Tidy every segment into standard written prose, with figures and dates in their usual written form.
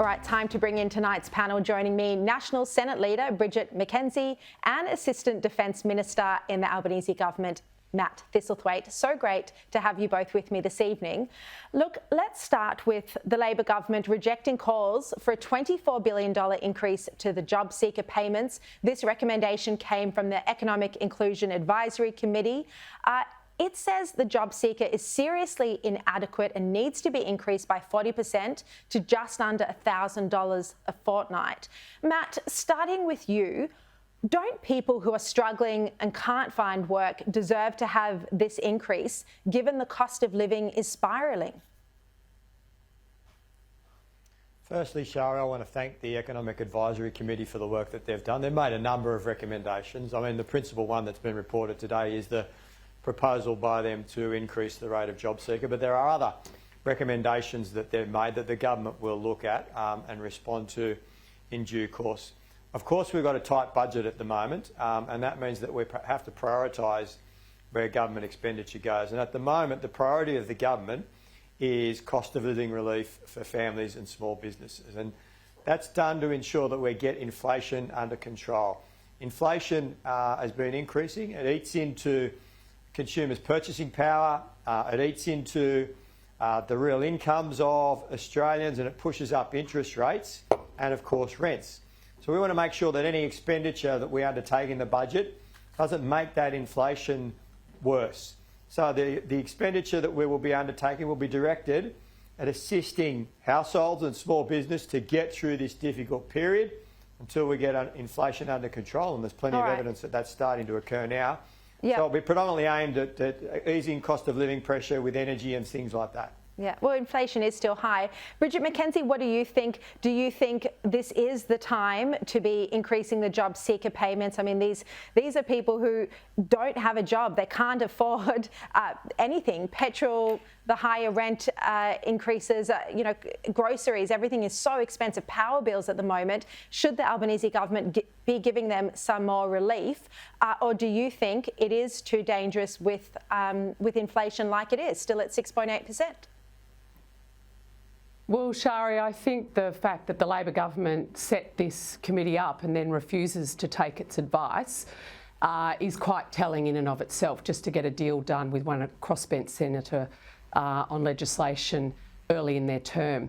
All right, time to bring in tonight's panel. Joining me, National Senate Leader Bridget McKenzie and Assistant Defence Minister in the Albanese Government, Matt Thistlethwaite. So great to have you both with me this evening. Look, let's start with the Labor government rejecting calls for a $24 billion increase to the job seeker payments. This recommendation came from the Economic Inclusion Advisory Committee. It says the job seeker is seriously inadequate and needs to be increased by 40% to just under $1,000 a fortnight. Matt, starting with you, don't people who are struggling and can't find work deserve to have this increase, given the cost of living is spiralling? Firstly, Sharri, I want to thank the Economic Advisory Committee for the work that they've done. They've made a number of recommendations. I mean, the principal one that's been reported today is the proposal by them to increase the rate of job seeker, but there are other recommendations that they've made that the government will look at and respond to in due course. Of course, we've got a tight budget at the moment, and that means that we have to prioritise where government expenditure goes. And at the moment, the priority of the government is cost of living relief for families and small businesses. And that's done to ensure that we get inflation under control. Inflation has been increasing. It eats into consumers' purchasing power, it eats into the real incomes of Australians, and it pushes up interest rates and, of course, rents. So we want to make sure that any expenditure that we undertake in the budget doesn't make that inflation worse. So the expenditure that we will be undertaking will be directed at assisting households and small business to get through this difficult period until we get inflation under control, and there's plenty of evidence that that's starting to occur now. Yep. So it'll be predominantly aimed at easing cost of living pressure with energy and things like that. Yeah, well, inflation is still high. Bridget McKenzie, what do you think? Do you think this is the time to be increasing the job seeker payments? I mean, these are people who don't have a job. They can't afford anything. Petrol, the higher rent increases, groceries, everything is so expensive. Power bills at the moment. Should the Albanese government be giving them some more relief? Or do you think it is too dangerous with inflation like it is, still at 6.8%? Well, Sharri, I think the fact that the Labor government set this committee up and then refuses to take its advice is quite telling in and of itself, just to get a deal done with one crossbench senator on legislation early in their term.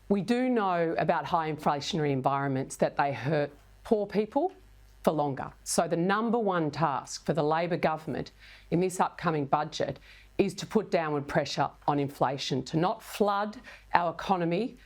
We do know about high inflationary environments that they hurt poor people for longer. So the number one task for the Labor government in this upcoming budget is to put downward pressure on inflation, to not flood our economy,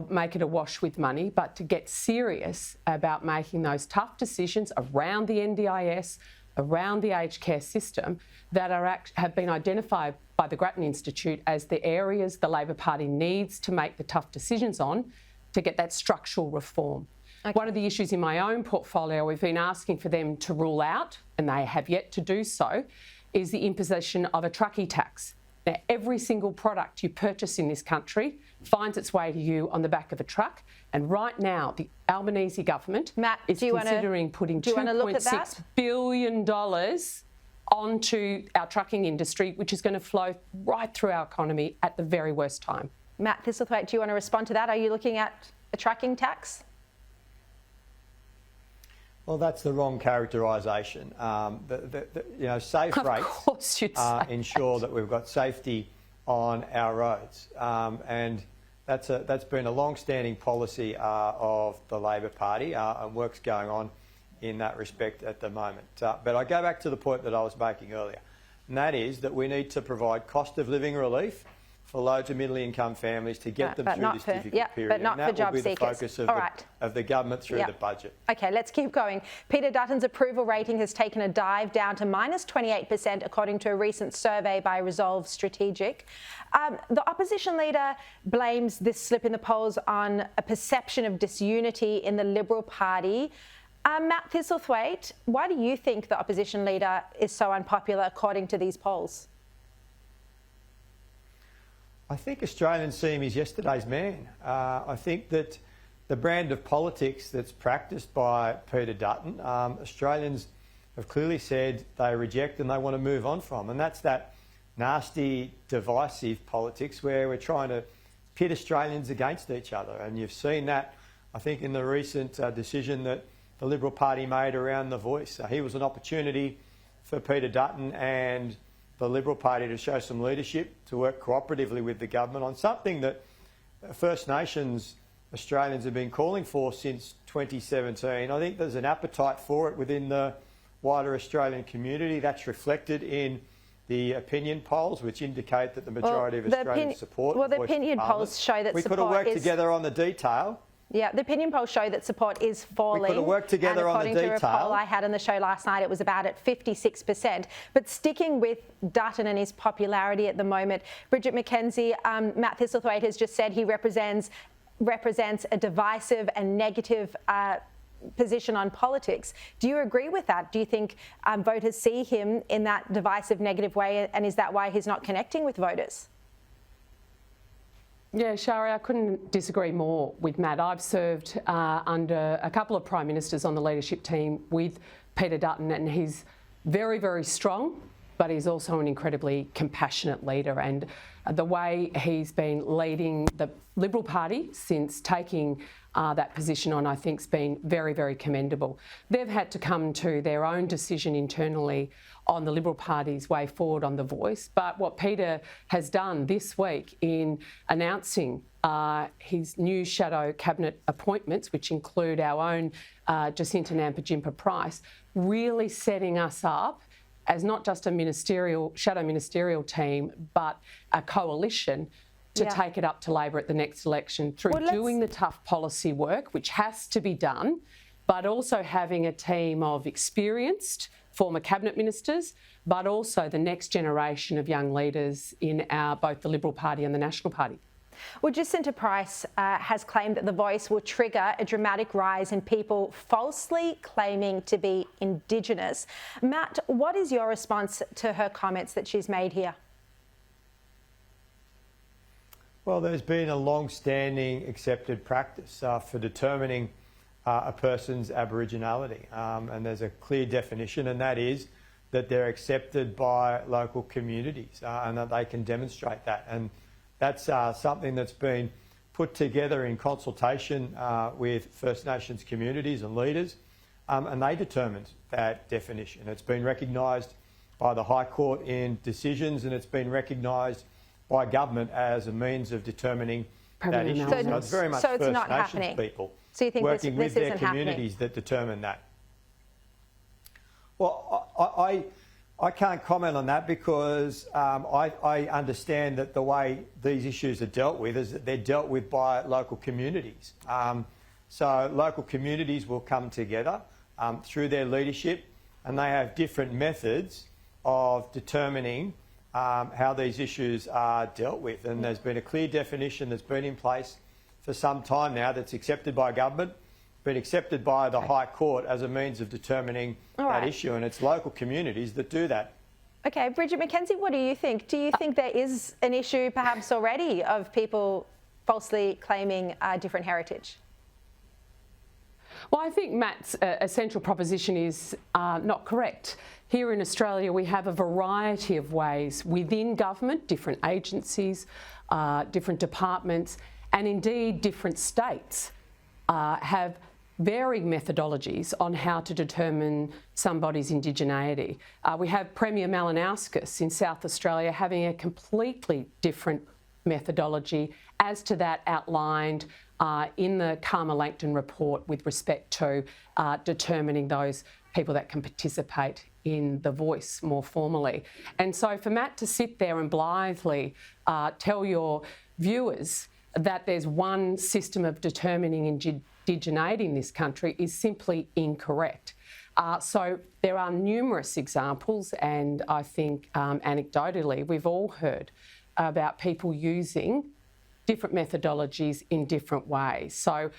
make it awash with money, but to get serious about making those tough decisions around the NDIS, around the aged care system that have been identified by the Grattan Institute as the areas the Labor Party needs to make the tough decisions on to get that structural reform. Okay. One of the issues in my own portfolio we've been asking for them to rule out, and they have yet to do so, is the imposition of a truckie tax. Now, every single product you purchase in this country finds its way to you on the back of a truck. And right now, the Albanese government is considering putting $2.6 billion onto our trucking industry, which is going to flow right through our economy at the very worst time. Matt Thistlethwaite, do you want to respond to that? Are you looking at a trucking tax? Well, that's the wrong characterisation. Safe rates ensure that we've got safety on our roads, and that's been a long-standing policy of the Labor Party, and work's going on in that respect at the moment. But I go back to the point that I was making earlier, and that is that we need to provide cost of living relief for low to middle income families to get them through this difficult period. But not for job seekers. And that will be the focus of the government through the budget. Okay, let's keep going. Peter Dutton's approval rating has taken a dive down to minus 28%, according to a recent survey by Resolve Strategic. The opposition leader blames this slip in the polls on a perception of disunity in the Liberal Party. Matt Thistlethwaite, why do you think the opposition leader is so unpopular, according to these polls? I think Australians see him as yesterday's man. I think that the brand of politics that's practiced by Peter Dutton, Australians have clearly said they reject and they want to move on from. And that's that nasty, divisive politics where we're trying to pit Australians against each other. And you've seen that, I think, in the recent decision that the Liberal Party made around the voice. Here was an opportunity for Peter Dutton and the Liberal Party to show some leadership, to work cooperatively with the government on something that First Nations Australians have been calling for since 2017. I think there's an appetite for it within the wider Australian community. That's reflected in the opinion polls, which indicate that the majority of Australians support. Well, the opinion polls show that we could have worked together on the detail. Yeah, the opinion polls show that support is falling. We could have worked together on the detail. According to a poll I had on the show last night, it was about at 56%. But sticking with Dutton and his popularity at the moment, Bridget McKenzie, Matt Thistlethwaite has just said he represents a divisive and negative position on politics. Do you agree with that? Do you think voters see him in that divisive, negative way, and is that why he's not connecting with voters? Yeah, Sharri, I couldn't disagree more with Matt. I've served under a couple of Prime Ministers on the leadership team with Peter Dutton, and he's very, very strong, but he's also an incredibly compassionate leader. And the way he's been leading the Liberal Party since taking that position on, I think, has been very, very commendable. They've had to come to their own decision internally on the Liberal Party's way forward on the voice. But what Peter has done this week in announcing his new shadow cabinet appointments, which include our own Jacinta Nampijinpa-Price, really setting us up as not just a shadow ministerial team, but a coalition to take it up to Labor at the next election through doing the tough policy work, which has to be done, but also having a team of experienced former cabinet ministers, but also the next generation of young leaders in both the Liberal Party and the National Party. Well, Jacinta Price has claimed that the voice will trigger a dramatic rise in people falsely claiming to be Indigenous. Matt, what is your response to her comments that she's made here? Well, there's been a long-standing accepted practice for determining a person's Aboriginality, and there's a clear definition, and that is that they're accepted by local communities and that they can demonstrate that. And that's something that's been put together in consultation with First Nations communities and leaders, and they determined that definition. It's been recognised by the High Court in decisions, and it's been recognised by government as a means of determining that issue. So it's very much First Nations people so you think working with their isn't communities that determine that. Well, I can't comment on that because I understand that the way these issues are dealt with is that they're dealt with by local communities. So local communities will come together through their leadership, and they have different methods of determining how these issues are dealt with. And there's been a clear definition that's been in place for some time now that's accepted by government, been accepted by the High Court as a means of determining that issue, and it's local communities that do that. Okay, Bridget McKenzie, what do you think? Do you think there is an issue perhaps already of people falsely claiming different heritage? Well, I think Matt's essential proposition is not correct. Here in Australia, we have a variety of ways within government, different agencies, different departments, and indeed different states have varying methodologies on how to determine somebody's indigeneity. We have Premier Malinauskas in South Australia having a completely different methodology as to that outlined in the Karma Langton report with respect to determining those people that can participate in the voice more formally. And so for Matt to sit there and blithely tell your viewers that there's one system of determining indigeneity in this country is simply incorrect. So there are numerous examples, and I think anecdotally we've all heard about people using different methodologies in different ways. So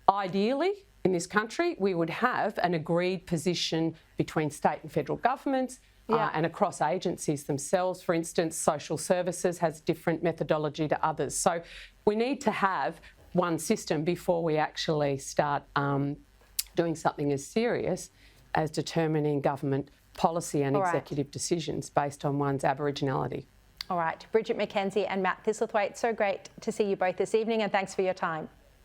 ideally in this country we would have an agreed position between state and federal governments and across agencies themselves. For instance, social services has different methodology to others. So we need to have one system before we actually start doing something as serious as determining government policy and executive decisions based on one's Aboriginality. All right, Bridget McKenzie and Matt Thistlethwaite, so great to see you both this evening, and thanks for your time.